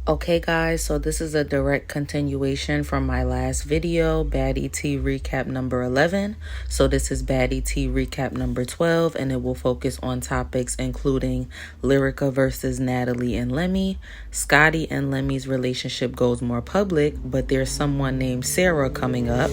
Okay guys, so this is a direct continuation from my last video, Baddie T recap number 11. So this is Baddie T recap number 12, and it will focus on topics including LYRICA versus NATALIE and Lemmy. SCOTTY and Lemmy's relationship goes more public, but there's someone named SARA coming up.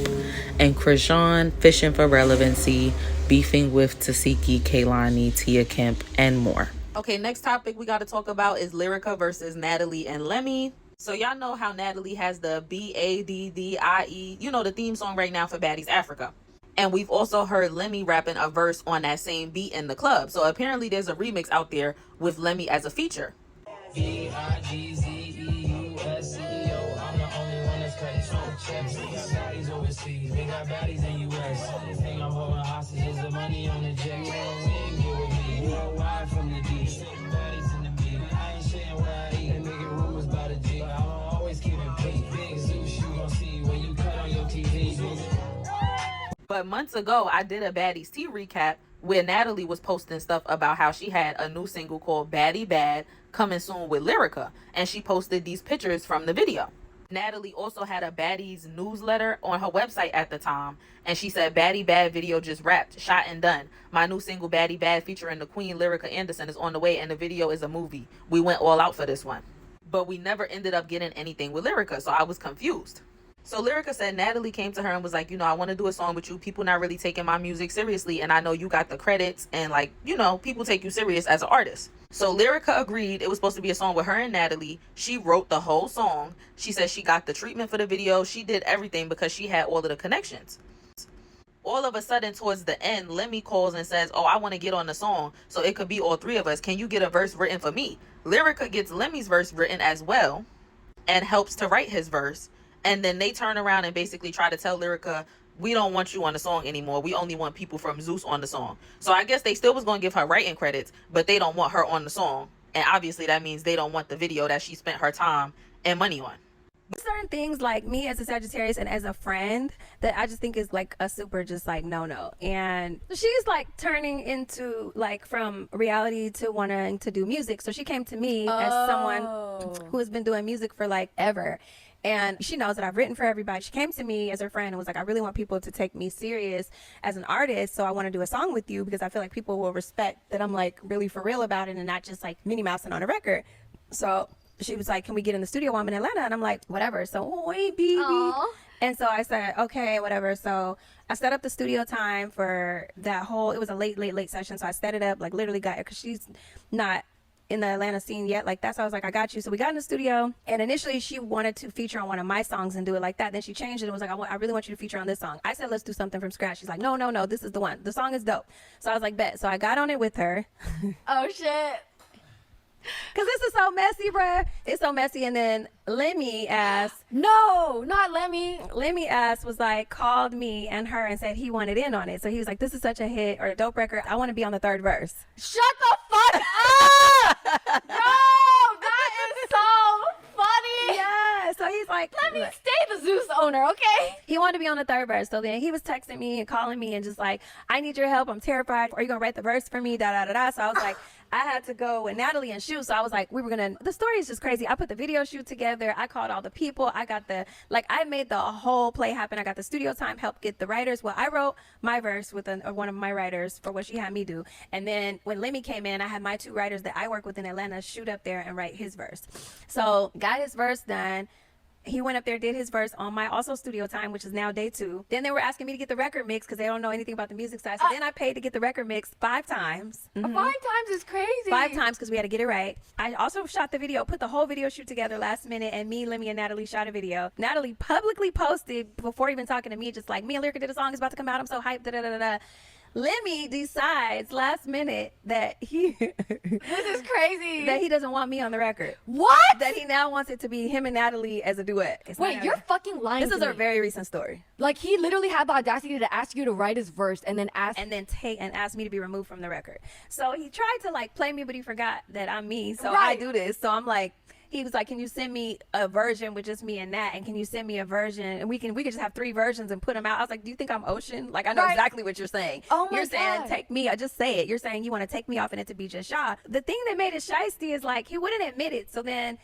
And Chrisean fishing for relevancy, beefing with Tesehki, Kehlani, Tia Kemp, and more. Okay, next topic we got to talk about is LYRICA versus NATALIE and Lemmy. So y'all know how NATALIE has the BADDIE, you know, the theme song right now for Baddies Africa. And we've also heard Lemmy rapping a verse on that same beat in the club. So apparently there's a remix out there with Lemmy as a feature. BIGZEUSCEO, I'm the only one that's cutting short checks. We got baddies overseas, we got baddies in US. Only thing I'm holding hostage is the money on the jet. You don't win, get with me. Worldwide from the D. Baddies in the beat. I ain't sharing where I eat and making rumors about a G. But I'm always keep it peak. Big Zeus, you gon' see when you cut on your TV. But months ago, I did a Baddies T recap where NATALIE was posting stuff about how she had a new single called Baddie Bad coming soon with LYRICA, and she posted these pictures from the video. NATALIE also had a Baddies newsletter on her website at the time, and she said, Baddie Bad video just wrapped, shot and done. My new single Baddie Bad featuring the Queen LYRICA Anderson is on the way, and the video is a movie. We went all out for this one. But we never ended up getting anything with LYRICA, so I was confused. So LYRICA said NATALIE came to her and was like, you know, I want to do a song with you. People not really taking my music seriously, and I know you got the credits, and like, you know, people take you serious as an artist. So LYRICA agreed it was supposed to be a song with her and NATALIE. She wrote the whole song. She said she got the treatment for the video. She did everything because she had all of the connections. All of a sudden, towards the end, Lemmy calls and says, oh, I want to get on the song, so it could be all three of us. Can you get a verse written for me? LYRICA gets Lemmy's verse written as well and helps to write his verse. And then they turn around and basically try to tell LYRICA, we don't want you on the song anymore. We only want people from Zeus on the song. So I guess they still was going to give her writing credits, but they don't want her on the song. And obviously that means they don't want the video that she spent her time and money on. Certain things, like me as a Sagittarius and as a friend, that I just think is like a super just like no. And she's like turning into like from reality to wanting to do music. So she came to me as someone who has been doing music for like ever. And she knows that I've written for everybody. She came to me as her friend and was like, I really want people to take me serious as an artist. So I want to do a song with you because I feel like people will respect that I'm like really for real about it and not just like Minnie Mousing on a record. So she was like, can we get in the studio while I'm in Atlanta? And I'm like, whatever. So, hey, baby. And so I said, okay, whatever. So I set up the studio time for that whole, it was a late session. So I set it up, like literally got it because she's not in the Atlanta scene yet like that. So I was like, I got you. So we got in the studio, and initially she wanted to feature on one of my songs and do it like that. Then she changed it and was like, I really want you to feature on this song. I said, let's do something from scratch. She's like, no, this is the one. The song is dope. So I was like, bet. So I got on it with her. Oh shit. Cause this is so messy, bruh. It's so messy. And then Lemmy ass. No, not Lemmy. Lemmy ass was like, called me and her and said he wanted in on it. So he was like, this is such a hit or a dope record. I want to be on the third verse. Shut the fuck up! No, that is so funny. Yeah. So he's like, let me stay the Zeus owner, okay? He wanted to be on the third verse. So then he was texting me and calling me and just like, I need your help. I'm terrified. Are you going to write the verse for me? So I was like, I had to go with NATALIE and shoot. So I was like, the story is just crazy. I put the video shoot together. I called all the people. I got I made the whole play happen. I got the studio time, helped get the writers. Well, I wrote my verse with one of my writers for what she had me do. And then when Lemmy came in, I had my two writers that I work with in Atlanta shoot up there and write his verse. So got his verse done. He went up there, did his verse on my also studio time, which is now day 2. Then they were asking me to get the record mix because they don't know anything about the music side. So then I paid to get the record mix 5 times. 5 times is crazy. 5 times because we had to get it right. I also shot the video, put the whole video shoot together last minute, and me, Lemmy, and NATALIE shot a video. NATALIE publicly posted before even talking to me, just like, me and LYRICA did a song, it's about to come out, I'm so hyped, da-da-da-da-da. Lemmy decides last minute that this is crazy, that he doesn't want me on the record. What? That he now wants it to be him and NATALIE as a duet. Wait, you're fucking lying. This is a very recent story. Like, he literally had the audacity to ask you to write his verse and then ask me to be removed from the record. So he tried to like play me, but he forgot that I'm me. So right. I do this. So I'm like, he was like, can you send me a version with just me and Nat? And can you send me a version? And we can just have 3 versions and put them out. I was like, do you think I'm Ocean? Like, I know exactly what you're saying. Oh my You're saying, God. take me. I just say it. You're saying you want to take me off and it to be just Shaw. The thing that made it shiesty is like, he wouldn't admit it. So then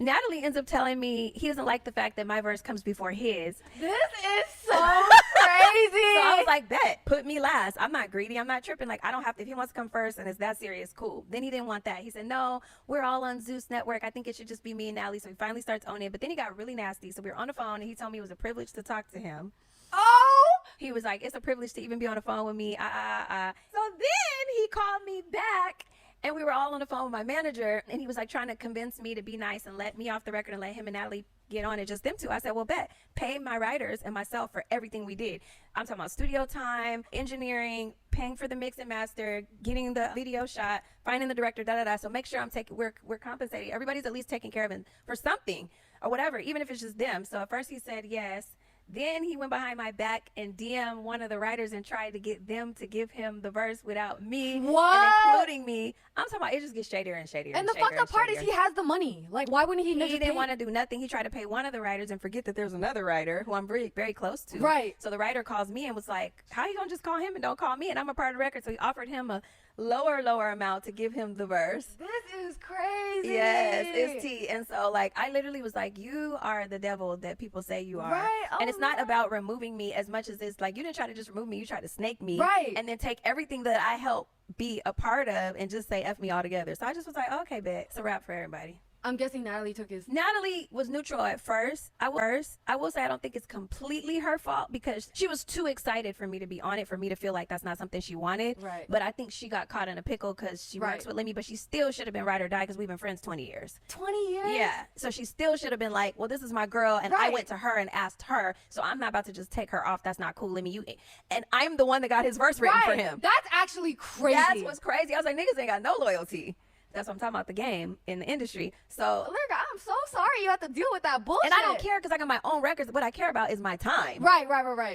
NATALIE ends up telling me he doesn't like the fact that my verse comes before his. This is so crazy. So I was like, bet, put me last. I'm not greedy. I'm not tripping. Like, I don't have to. If he wants to come first and it's that serious, cool. Then he didn't want that. He said, no, we're all on Zeus Network. I think it should just be me and NATALIE. So he finally starts owning it. But then he got really nasty. So we were on the phone and he told me it was a privilege to talk to him. Oh! He was like, it's a privilege to even be on the phone with me. So then he called me back. And we were all on the phone with my manager, and he was like trying to convince me to be nice and let me off the record and let him and NATALIE get on it, just them two. I said, well, bet, pay my writers and myself for everything we did. I'm talking about studio time, engineering, paying for the mix and master, getting the video shot, finding the director, So make sure we're compensating. Everybody's at least taking care of it for something or whatever, even if it's just them. So at first he said yes. Then he went behind my back and DM'd one of the writers and tried to get them to give him the verse without me, what? And including me. I'm talking about it just gets shadier and shadier. And the fucked up part is he has the money. Like, why wouldn't he? He didn't want to do nothing. He tried to pay one of the writers and forget that there's another writer who I'm very, very close to. Right. So the writer calls me and was like, "How you gonna just call him and don't call me?" And I'm a part of the record, so he offered him a lower amount to give him the verse. This is crazy. Yes, it's tea. And so like I literally was like, you are the devil that people say you are. Right. Oh, and it's not about removing me as much as it's like you didn't try to just remove me, you tried to snake me. Right. And then take everything that I helped be a part of and just say F me altogether. So I just was like, okay, bet. It's a wrap for everybody. I'm guessing NATALIE took his. NATALIE was neutral at first. I will say I don't think it's completely her fault because she was too excited for me to be on it, for me to feel like that's not something she wanted. Right. But I think she got caught in a pickle because she works with Lemmy, but she still should have been ride or die because we've been friends 20 years. 20 years? Yeah. So she still should have been like, well, this is my girl, and I went to her and asked her, so I'm not about to just take her off. That's not cool, Lemmy. And I'm the one that got his verse written for him. That's actually crazy. That's what's crazy. I was like, niggas ain't got no loyalty. That's what I'm talking about, the game in the industry. So, Lyrica, I'm so sorry you have to deal with that bullshit. and I don't care because I got my own records. What I care about is my time. Right.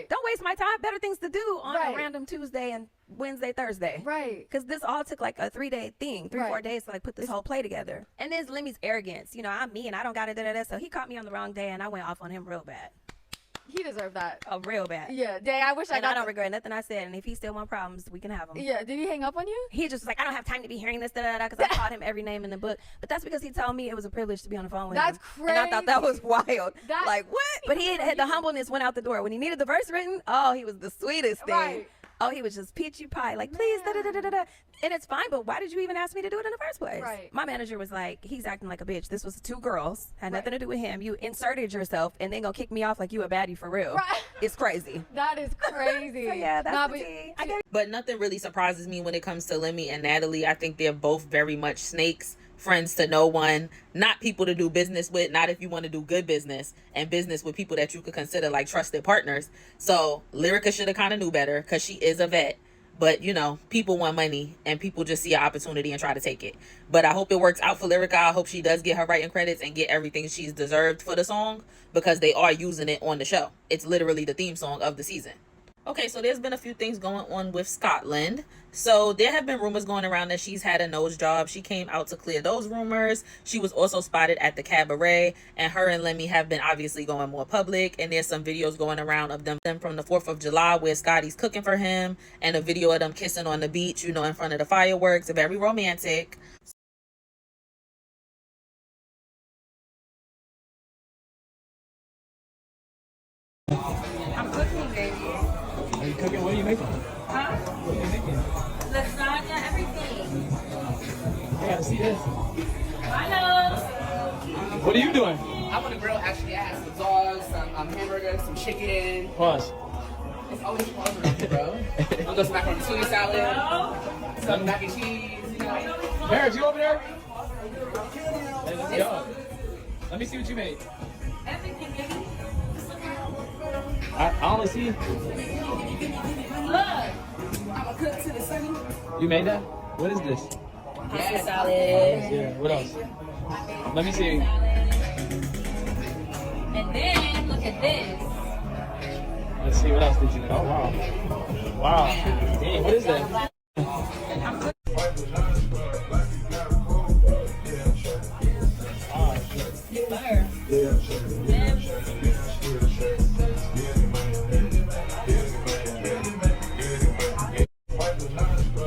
Don't waste my time. Better things to do on a random Tuesday and Wednesday, Thursday. Right. Because this all took like a 3-day thing, 4 days to like put this whole play together. And there's Lemmy's arrogance. You know, I'm me and I don't got it. So he caught me on the wrong day and I went off on him real bad. He deserved that. Oh, real bad. Yeah, dang, I wish I got. I don't regret nothing I said. And if he still want problems, we can have them. Yeah, did he hang up on you? He just was like, I don't have time to be hearing this, because I taught him every name in the book. But that's because he told me it was a privilege to be on the phone with him. That's crazy. And I thought that was wild. Like, what? But he had the humbleness went out the door. When he needed the verse written, oh, he was the sweetest thing. Right. Oh, he was just peachy pie, like, please, da-da-da-da-da. And it's fine, but why did you even ask me to do it in the first place? Right. My manager was like, he's acting like a bitch. This was 2 girls, had nothing to do with him. You inserted yourself and then gonna kick me off like you a baddie for real. Right. It's crazy. That is crazy. So yeah, that's the tea. But nothing really surprises me when it comes to Lemmy and NATALIE. I think they're both very much snakes, friends to no one, not people to do business with, not if you want to do good business and business with people that you could consider like trusted partners. So LYRICA should have kind of knew better because she is a vet. But, you know, people want money and people just see an opportunity and try to take it. But I hope it works out for LYRICA. I hope she does get her writing credits and get everything she's deserved for the song because they are using it on the show. It's literally the theme song of the season. Okay, so there's been a few things going on with Scotland. So there have been rumors going around that she's had a nose job. She came out to clear those rumors. She was also spotted at the cabaret, and her and Lemmy have been obviously going more public. And there's some videos going around of them from the 4th of July where Scotty's cooking for him, and a video of them kissing on the beach, you know, in front of the fireworks. Very romantic. I'm cooking, baby. Are you cooking? What are you making? Huh? What are you making? Lasagna, everything. I gotta see this. Hello. What are you doing? I'm on the grill. Actually, I had some dogs, some hamburgers, some chicken. Pause. It's always pause around here, bro. I'll go some macaroni and tuna salad, some mac and cheese, you know. Paris, you over there? Hey, let's go. Let me see what you made. Everything, baby. I only see. Look. I'm a cook to the sunny. You made that? What is this? Pasta salad. Yeah. What else? Let me see. And then, look at this. Let's see. What else did you make? Oh wow. Wow. Dang, what is that?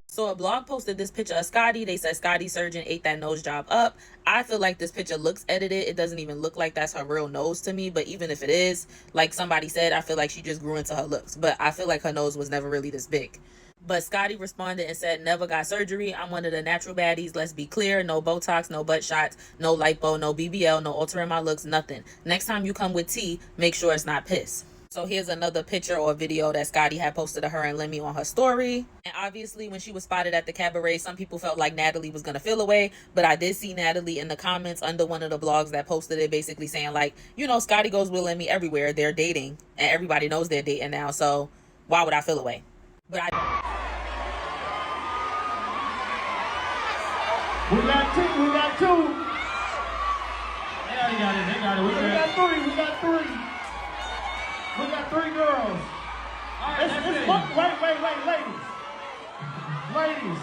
So a blog post posted this picture of Scotty. They said Scotty surgeon ate that nose job up. I feel like this picture looks edited. It doesn't even look like that's her real nose to me. But even if it is, like somebody said, I feel like she just grew into her looks. But I feel like her nose was never really this big. But Scotty responded and said, never got surgery. I'm one of the natural baddies. Let's be clear. No Botox, no butt shots, no lipo, no BBL, no altering my looks, nothing. Next time you come with tea, make sure it's not piss. So here's another picture or video that Scotty had posted of her and Lemmy on her story. And obviously when she was spotted at the cabaret, some people felt like Natalie was going to feel away. But I did see Natalie in the comments under one of the blogs that posted it, basically saying like, you know, Scotty goes with Lemmy everywhere. They're dating and everybody knows they're dating now. So why would I feel away? But We got two. They already got it. They got it. We got three. We got three girls. All right, wait, ladies.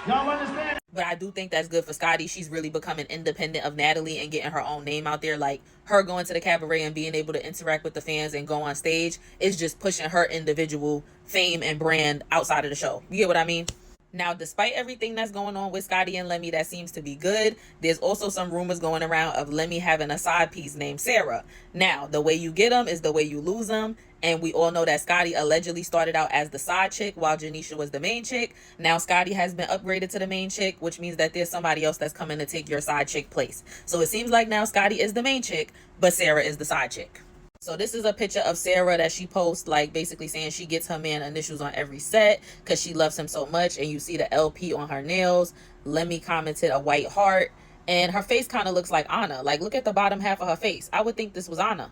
Y'all understand? But I do think that's good for Scotty. She's really becoming independent of Natalie and getting her own name out there. Like her going to the cabaret and being able to interact with the fans and go on stage is just pushing her individual fame and brand outside of the show. You get what I mean? Now, despite everything that's going on with Scotty and Lemmy that seems to be good, there's also some rumors going around of Lemmy having a side piece named SARA. Now, the way you get them is the way you lose them. And we all know that Scotty allegedly started out as the side chick while Janisha was the main chick. Now Scotty has been upgraded to the main chick, which means that there's somebody else that's coming to take your side chick place. So it seems like now Scotty is the main chick, but SARA is the side chick. So this is a picture of SARA that she posts, like basically saying she gets her man initials on every set because she loves him so much. And you see the LP on her nails. Lemmy commented a white heart. And her face kind of looks like Anna. Like, look at the bottom half of her face. I would think this was Anna.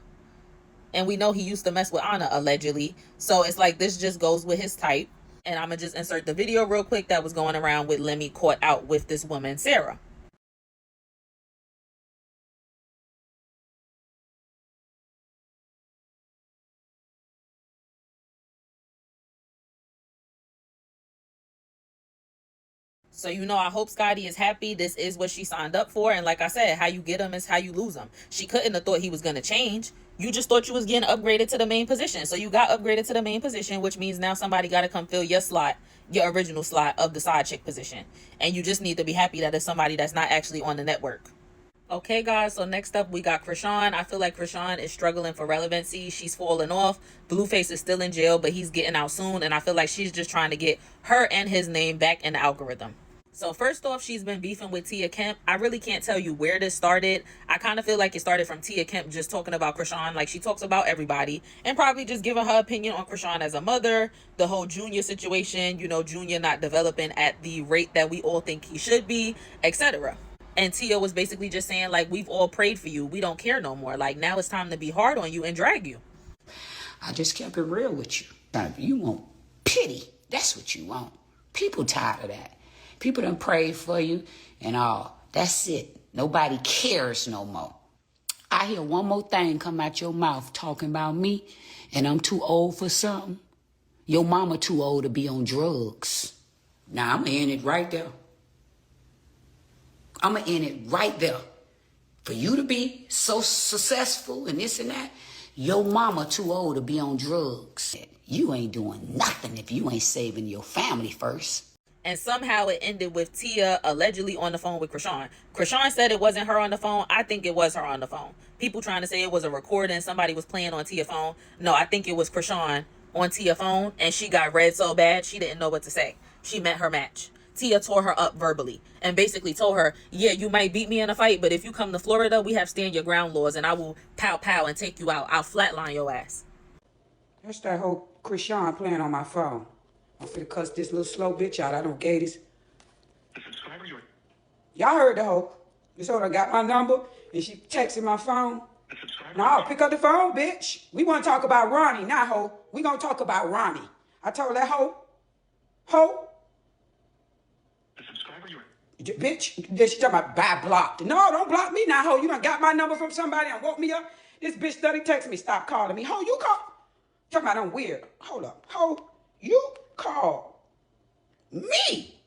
And we know he used to mess with Anna, allegedly. So it's like this just goes with his type. And I'm going to just insert the video real quick that was going around with Lemmy caught out with this woman, SARA. So, you know, I hope Scotty is happy. This is what she signed up for. And like I said, how you get him is how you lose him. She couldn't have thought he was going to change. You just thought you was getting upgraded to the main position. So you got upgraded to the main position, which means now somebody got to come fill your slot, your original slot of the side chick position. And you just need to be happy that it's somebody that's not actually on the network. Okay, guys, so next up we got Chrisean. I feel like Chrisean is struggling for relevancy. She's falling off. Blueface is still in jail, but he's getting out soon. And I feel like she's just trying to get her and his name back in the algorithm. So first off, she's been beefing with Tia Kemp. I really can't tell you where this started. I kind of feel like it started from Tia Kemp just talking about Chrisean. Like she talks about everybody and probably just giving her opinion on Chrisean as a mother, the whole Junior situation, you know, Junior not developing at the rate that we all think he should be, etc. And Tia was basically just saying like, we've all prayed for you. We don't care no more. Like now it's time to be hard on you and drag you. I just kept it real with you. Now, you want pity. That's what you want. People tired of that. People done prayed for you and all. That's it. Nobody cares no more. I hear one more thing come out your mouth talking about me and I'm too old for something. Your mama too old to be on drugs. Now, I'm going to end it right there. I'm going to end it right there. For you to be so successful and this and that, your mama too old to be on drugs. You ain't doing nothing if you ain't saving your family first. And somehow it ended with Tia allegedly on the phone with Chrisean. Chrisean said it wasn't her on the phone. I think it was her on the phone. People trying to say it was a recording. Somebody was playing on Tia's phone. No, I think it was Chrisean on Tia's phone. And she got red so bad, she didn't know what to say. She met her match. Tia tore her up verbally and basically told her, yeah, you might beat me in a fight, but if you come to Florida, we have stand your ground laws and I will pow pow and take you out. I'll flatline your ass. That's that whole Chrisean playing on my phone. I'm finna cuss this little slow bitch out. I don't get this. Y'all heard the hoe. This hoe done got my number and she texting my phone. No, pick up the phone, bitch. We want to talk about Ronnie, not hoe. We gonna talk about Ronnie. I told that hoe. Bitch, then she talking about buy blocked. No, don't block me now, hoe. You done got my number from somebody and woke me up. This bitch study text me, stop calling me. Hoe, you call. Talking about I'm weird. Hold up. Hoe, you call me.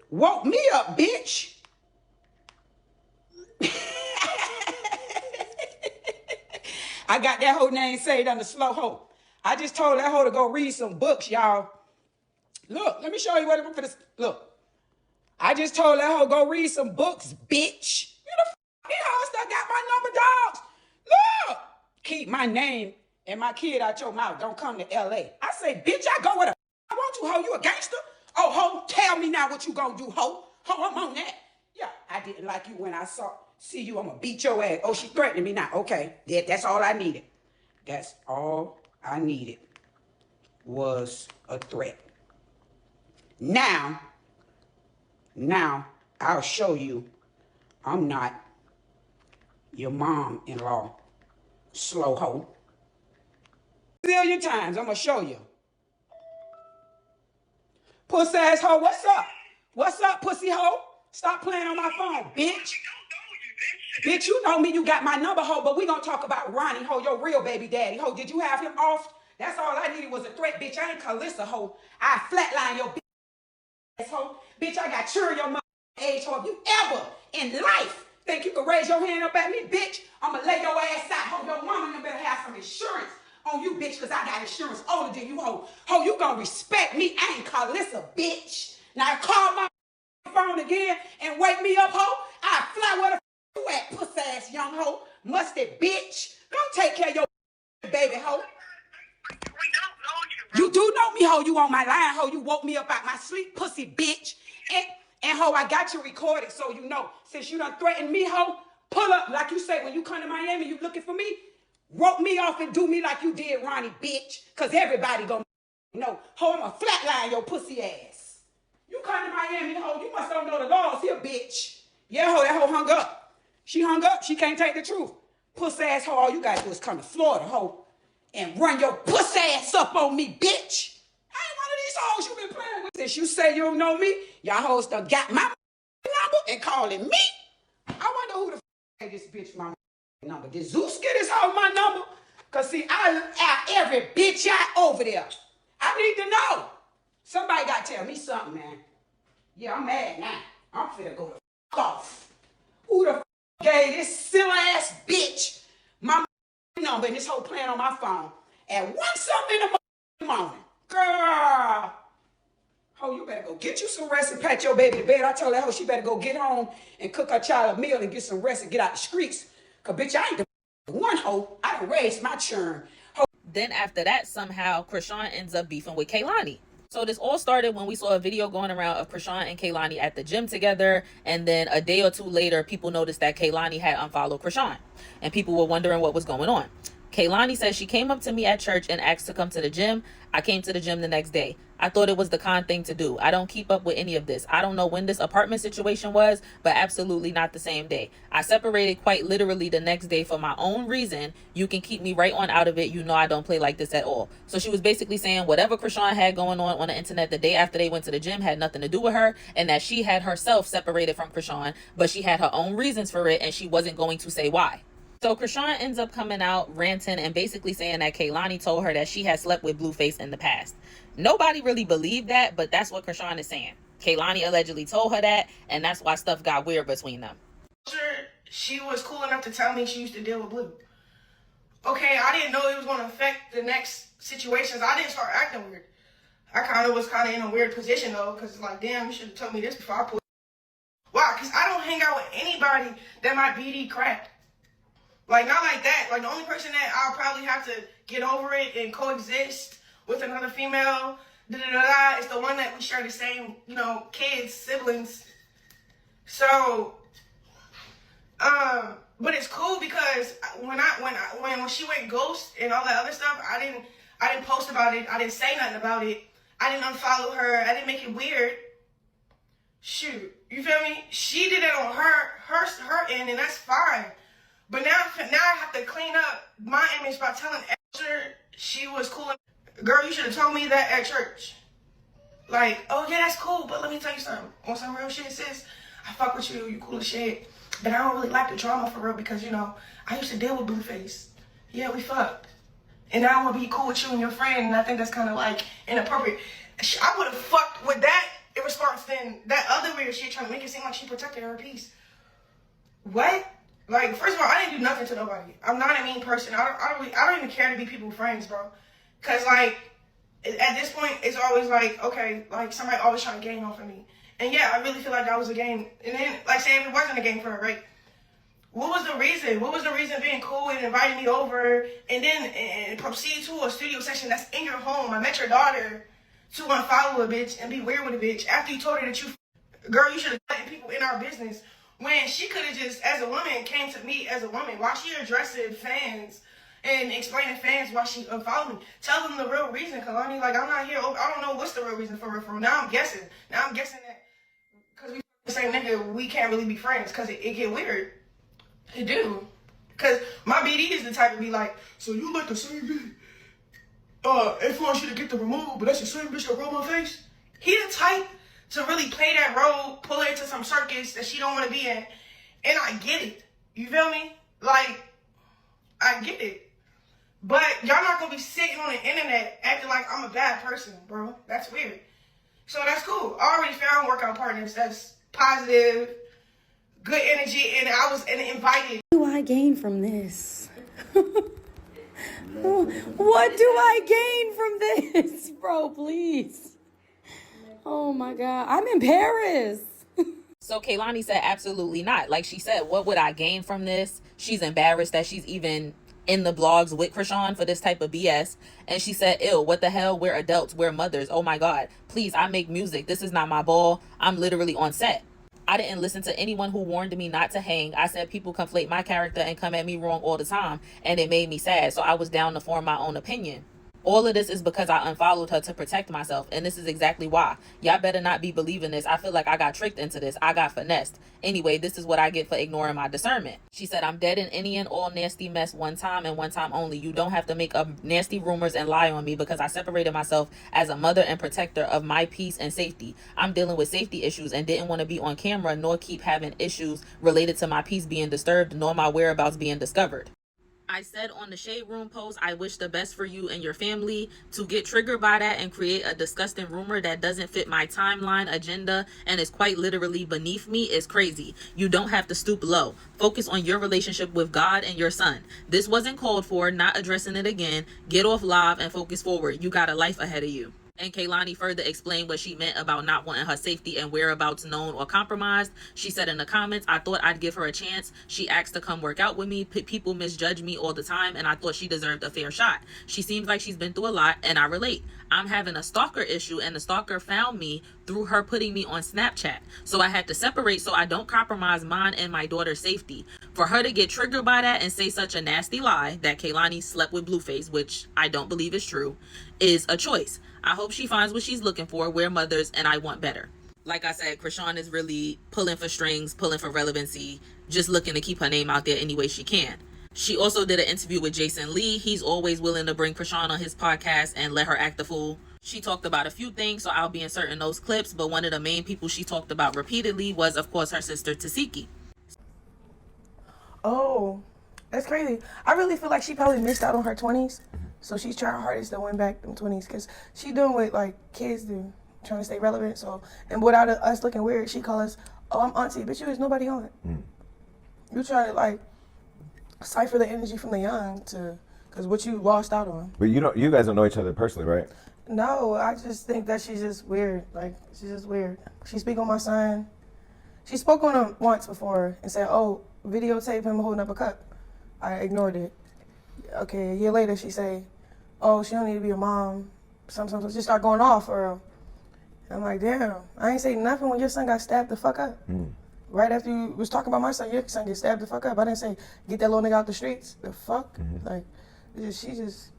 Woke me up, bitch. I got that hoe name saved under slow hoe. I just told that hoe to go read some books, y'all. Look, let me show you what I'm finna. Look, I just told that hoe go read some books, bitch. You the these hoes that got my number, dogs. Look, keep my name and my kid out your mouth. Don't come to L.A. I say, bitch, I go with a I want you, hoe. You a gangster? Oh, hoe, tell me now what you gonna do, hoe. Hoe, I'm on that. Yeah, I didn't like you when I see you. I'm gonna beat your ass. Oh, she threatening me now. Okay, that's all I needed. That's all I needed was a threat. Now, I'll show you I'm not your mom-in-law, slow hoe. A million times, I'm gonna show you. Pussy ass hoe, what's up? What's up, pussy hoe? Stop playing on my phone, bitch. Bitch, you know me, you got my number, hoe, but we gonna talk about Ronnie, hoe, your real baby daddy, hoe. Did you have him off? That's all I needed was a threat, bitch. I ain't Calissa, hoe. I flatline your bitch, hoe. Bitch, I got sure your mother age, hoe. If you ever in life think you can raise your hand up at me, bitch, I'ma lay your ass out, hoe. Your mama, you better have some insurance on you, bitch, because I got insurance older than you, hoe. Hoe, you gonna respect me. I ain't Calissa, bitch. Now call my phone again and wake me up, hoe. I fly where the you at, pussy ass young hoe. Musty bitch. Go take care of your baby, hoe. You do know me, hoe. You on my line, hoe. You woke me up out my sleep, pussy bitch. And hoe, I got you recorded so you know. Since you done threatened me, hoe, pull up. Like you say, when you come to Miami, you looking for me? Rope me off and do me like you did, Ronnie, bitch. Because everybody gonna know. Hoe, I'm a flatline your pussy ass. You come to Miami, hoe, you must don't know the laws here, bitch. Yeah, hoe, that hoe hung up. She hung up. She can't take the truth. Pussy ass hoe, all you gotta do is come to Florida, hoe, and run your pussy ass up on me, bitch. I ain't one of these hoes you been playing with. Since you say you don't know me, y'all hoes done got my number and calling me. I wonder who the gave this bitch my number. Did Zeus get this hoe my number? Because, see, I look at every bitch out over there. I need to know. Somebody got to tell me something, man. Yeah, I'm mad now. I'm finna go the off. Who the gave this silly-ass bitch my number and this whole plan on my phone at 1 something in the morning? Girl. Oh, you better go get you some rest and pat your baby to bed. I told that hoe she better go get home and cook her child a meal and get some rest and get out the streets. Because, bitch, I ain't the one hoe. I done raised my churn. Then after that, somehow, Chrisean ends up beefing with Kehlani. So this all started when we saw a video going around of Chrisean and Kehlani at the gym together. And then a day or two later, people noticed that Kehlani had unfollowed Chrisean. And people were wondering what was going on. Kehlani says she came up to me at church and asked to come to the gym. I came to the gym the next day. I thought it was the con thing to do. I don't keep up with any of this. I don't know when this apartment situation was, but absolutely not the same day. I separated quite literally the next day for my own reason. You can keep me right on out of it. You know I don't play like this at all. So she was basically saying whatever Chrisean had going on the internet the day after they went to the gym had nothing to do with her, and that she had herself separated from Chrisean, but she had her own reasons for it and she wasn't going to say why. So Chrisean ends up coming out ranting and basically saying that Kehlani told her that she had slept with Blueface in the past. Nobody really believed that, but that's what Chrisean is saying. Kehlani allegedly told her that, and that's why stuff got weird between them. She was cool enough to tell me she used to deal with Blue. Okay, I didn't know it was going to affect the next situations. I didn't start acting weird. I was in a weird position, though, because it's like, damn, you should have told me this before I put. Why? Because I don't hang out with anybody that might BD crack. Like, not like that. Like, the only person that I'll probably have to get over it and coexist with another female, is the one that we share the same, kids, siblings. So, but it's cool because when she went ghost and all that other stuff, I didn't post about it. I didn't say nothing about it. I didn't unfollow her. I didn't make it weird. Shoot, you feel me? She did it on her end, and that's fine. But now I have to clean up my image by telling her she was cool. Girl, you should have told me that at church. Like, oh yeah, that's cool, but let me tell you something. On some real shit, sis, I fuck with you, you cool as shit. But I don't really like the drama for real because, I used to deal with Blueface. Yeah, we fucked. And now I want to be cool with you and your friend, and I think that's kind of like inappropriate. I would have fucked with that in response than that other weird shit trying to make it seem like she protected her peace. What? Like, first of all, I didn't do nothing to nobody. I'm not a mean person. I don't even care to be people's friends, bro. Cause like, at this point, it's always like, okay, like somebody always trying to gain off of me. And yeah, I really feel like that was a game. And then, like, say if it wasn't a game for her, right? What was the reason? What was the reason being cool and inviting me over and then and proceed to a studio session that's in your home? I met your daughter to unfollow a bitch and be weird with a bitch after you told her that girl, you should have let people in our business. When she could have just, as a woman, came to me as a woman. Why she addressing fans and explaining fans why she unfollowed me? Tell them the real reason, Kehlani. Like, I'm not here. I don't know what's the real reason for real. Now I'm guessing. Now I'm guessing that because we the same nigga, we can't really be friends because it get weird. It do. Because my BD is the type to be like, so you let the same bitch influence you to get the removal, but that's the same bitch that roll my face? He the type to really play that role, pull her into some circus that she don't want to be in. And I get it. You feel me? Like, I get it. But y'all not going to be sitting on the internet acting like I'm a bad person, bro. That's weird. So that's cool. I already found workout partners that's positive, good energy, and I was invited. What do I gain from this? What do I gain from this? Bro, please. Oh my God, I'm in Paris. So Kehlani said absolutely not. Like she said, what would I gain from this? She's embarrassed that she's even in the blogs with Chrisean for this type of BS. And she said, ew, what the hell? We're adults, we're mothers. Oh my God, please, I make music. This is not my ball. I'm literally on set. I didn't listen to anyone who warned me not to hang. I said people conflate my character and come at me wrong all the time. And it made me sad. So I was down to form my own opinion. All of this is because I unfollowed her to protect myself. And this is exactly why. Y'all better not be believing this. I feel like I got tricked into this. I got finessed. Anyway, this is what I get for ignoring my discernment. She said, I'm dead in any and all nasty mess one time and one time only. You don't have to make up nasty rumors and lie on me because I separated myself as a mother and protector of my peace and safety. I'm dealing with safety issues and didn't want to be on camera nor keep having issues related to my peace being disturbed nor my whereabouts being discovered. I said on the Shade Room post, I wish the best for you and your family. To get triggered by that and create a disgusting rumor that doesn't fit my timeline agenda and is quite literally beneath me is crazy. You don't have to stoop low. Focus on your relationship with God and your son. This wasn't called for, not addressing it again. Get off live and focus forward. You got a life ahead of you. And Kehlani further explained what she meant about not wanting her safety and whereabouts known or compromised. She said in the comments, I thought I'd give her a chance. She asked to come work out with me. People misjudge me all the time, and I thought she deserved a fair shot. She seems like she's been through a lot, and I relate. I'm having a stalker issue, and the stalker found me through her putting me on Snapchat. So I had to separate so I don't compromise mine and my daughter's safety. For her to get triggered by that and say such a nasty lie that Kehlani slept with Blueface, which I don't believe is true, is a choice. I hope she finds what she's looking for. We're mothers and I want better. Like I said, Chrisean is really pulling for strings, pulling for relevancy, just looking to keep her name out there any way she can. She also did an interview with Jason Lee. He's always willing to bring Chrisean on his podcast and let her act the fool. She talked about a few things, so I'll be inserting those clips. But one of the main people she talked about repeatedly was, of course, her sister Tesehki. Oh, that's crazy. I really feel like she probably missed out on her 20s. So she's trying her hardest to win back them 20s because she doing what like kids do, trying to stay relevant. So, and without us looking weird, she call us, oh, I'm auntie, bitch, you is nobody on it. You try to like cipher the energy from the young to, because what you lost out on. But you guys don't know each other personally, right? No, I just think that she's just weird. Like, she's just weird. She speak on my son. She spoke on him once before and said, oh, videotape him holding up a cup. I ignored it. Okay, a year later she say, oh, she don't need to be a mom. Sometimes just start going off. Or I'm like, damn, I ain't say nothing when your son got stabbed the fuck up. Right after you was talking about my son, your son get stabbed the fuck up. I didn't say, get that little nigga out the streets. The fuck? Like, she just...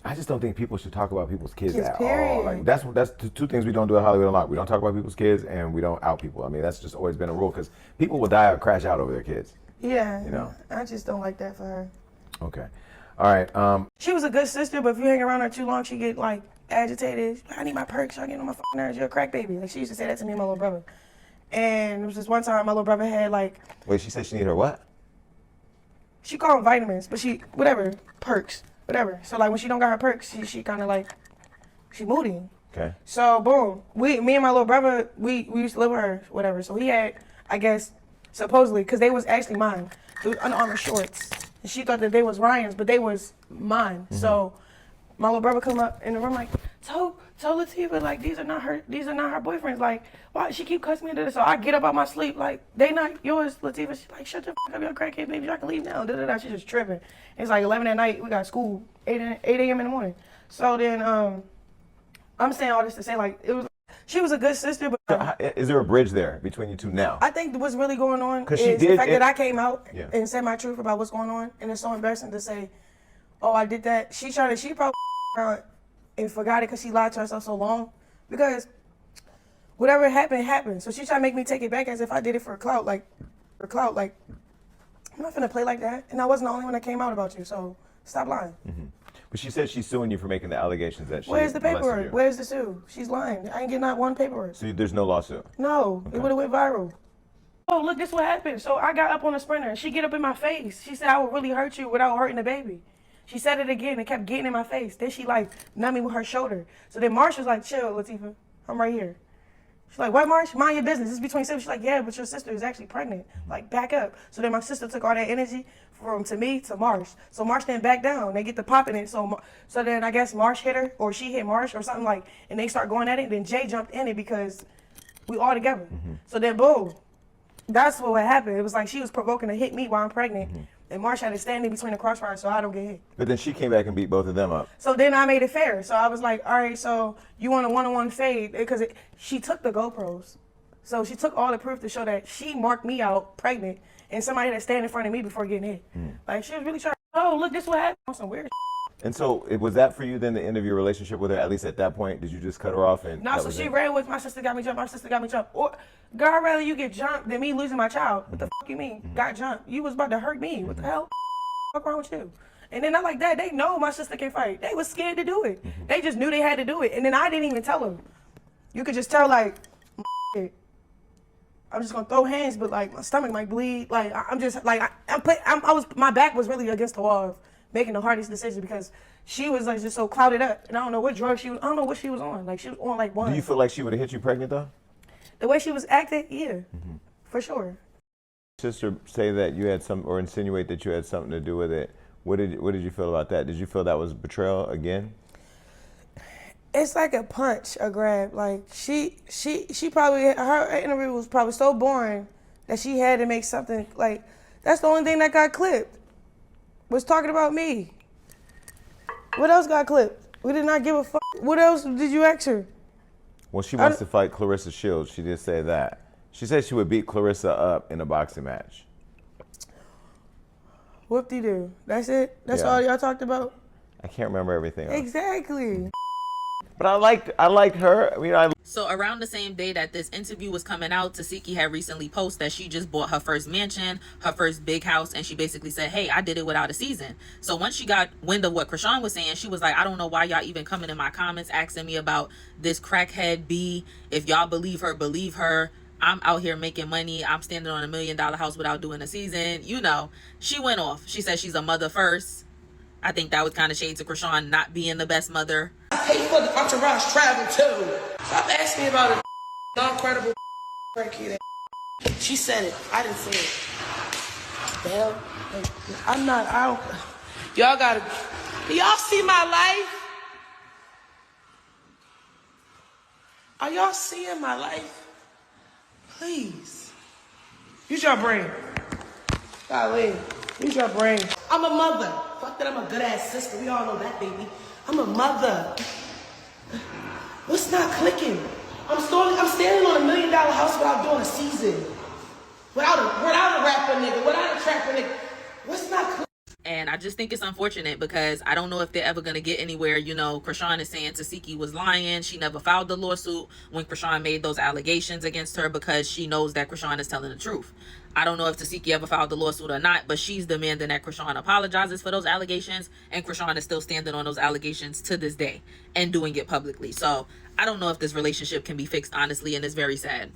I just don't think people should talk about people's kids at period. all. Like that's the two things we don't do at Hollywood Unlocked. We don't talk about people's kids and we don't out people. I mean, that's just always been a rule because people will die or crash out over their kids. Yeah, you know. I just don't like that for her. Okay. All right. She was a good sister, but if you hang around her too long, she get like agitated. I need my perks. I get on my fucking nerves. You're a crack baby. Like she used to say that to me and my little brother. And it was this one time my little brother had like. Wait, she said she needed her what? She called them vitamins, but she whatever perks, whatever. So like when she don't got her perks, she kind of like she moody. Okay. So boom, me and my little brother, we used to live with her, whatever. So he had, I guess, supposedly, because they was actually mine. They was Under Armour shorts. And she thought that they was Ryan's, but they was mine. So my little brother come up in the room like, so told Latifah, like, these are not her boyfriends. Like, why she keep cussing me into this? So I get up out my sleep, like, they not yours, Latifah. She's like, shut the fuck up, you're a crackhead, baby. I can leave now. She's just tripping. It's like 11 at night. We got school 8 a.m. in the morning. So then I'm saying all this to say, like, she was a good sister, but Is there a bridge there between you two now? I think what's really going on is she the did fact that I came out Yeah. and said my truth about what's going on, and it's so embarrassing to say, oh, I did that. She probably and forgot it because she lied to herself so long. Because whatever happened, happened. So she tried to make me take it back as if I did it for clout. Like, I'm not finna play like that. And I wasn't the only one that came out about you, so stop lying. Mm-hmm. But she said she's suing you for making the allegations that she Where's the molested paperwork? you. Where's the sue? She's lying. I ain't getting not one paperwork. So there's no lawsuit? No, Okay. it would have went viral. Oh, look, this what happened. So I got up on the sprinter, and she get up in my face. She said, I would really hurt you without hurting the baby. She said it again and kept getting in my face. Then she, like, numbed me with her shoulder. So then Marsh was like, chill, Latifah. I'm right here. She's like, what, Marsh? Mind your business. This is between siblings. She's like, yeah, but your sister is actually pregnant. Like, back up. So then my sister took all that energy from to me to Marsh. So Marsh then back down. They get to popping it. So then I guess Marsh hit her, or she hit Marsh or something, like, and they start going at it. Then Jay jumped in it because we all together. So then, boom. That's what happened. It was like she was provoking to hit me while I'm pregnant. And Marsh had to stand in between the crossfire so I don't get hit. But then she came back and beat both of them up. So then I made it fair. So I was like, all right, so you want a one-on-one fade? Because she took the GoPros. So she took all the proof to show that she marked me out pregnant and somebody that stand in front of me before getting hit. Like, she was really trying, oh, look, this what happened. Some weird And so was that for you then the end of your relationship with her, at least at that point? Did you just cut her off? And No, so she ran with my sister got me jumped, my sister got me jumped. Or, girl, I'd rather you get jumped than me losing my child. What the fuck you mean? Got jumped. You was about to hurt me. What the hell? What's wrong with you? And then not like that, they know my sister can fight. They was scared to do it. They just knew they had to do it. And then I didn't even tell them. You could just tell, like, I'm just gonna throw hands, but like my stomach might bleed. Like I'm just like my back was really against the wall of making the hardest decision because she was like just so clouded up, and I don't know what drug she was. I don't know what she was on. Like she was on like one. Do you feel like she would have hit you pregnant though? The way she was acting, yeah, for sure. Sister say that you had some, or insinuate that you had something to do with it. What did you feel about that? Did you feel that was betrayal again? It's like a punch, a grab. Like she probably, her interview was probably so boring that she had to make something like, that's the only thing that got clipped, was talking about me. What else got clipped? We did not give a fuck. What else did you ask her? Well, she wants to fight Clarissa Shields. She did say that. She said she would beat Clarissa up in a boxing match. Whoop-de-doo. That's it? That's Yeah. all y'all talked about? I can't remember everything else. Exactly. But I liked her. I mean, So around the same day that this interview was coming out, Tesehki had recently posted that she just bought her first mansion, her first big house, and she basically said, hey, I did it without a season. So once she got wind of what Chrisean was saying, she was like, I don't know why y'all even coming in my comments asking me about this crackhead B. If y'all believe her, believe her. I'm out here making money. I'm standing on $1 million house without doing a season. You know, she went off. She said she's a mother first. I think that was kind of shade to Chrisean not being the best mother. I pay for the entourage travel too. Stop asking me about a non-credible crackhead. She said it. I didn't say it. The hell? I don't. Y'all gotta. Do y'all see my life? Are y'all seeing my life? Please. Use your brain. Golly. Use your brain. I'm a mother. Fuck that, I'm a good ass sister. We all know that, baby. I'm a mother. What's not clicking? I'm standing on $1 million house without doing a season. Without a rapper nigga, without a trapper nigga. What's not clicking? And I just think it's unfortunate because I don't know if they're ever going to get anywhere. You know, Chrisean is saying Tesehki was lying. She never filed the lawsuit when Chrisean made those allegations against her because she knows that Chrisean is telling the truth. I don't know if Tesehki ever filed the lawsuit or not, but she's demanding that Chrisean apologizes for those allegations, and Chrisean is still standing on those allegations to this day and doing it publicly. So I don't know if this relationship can be fixed, honestly, and it's very sad.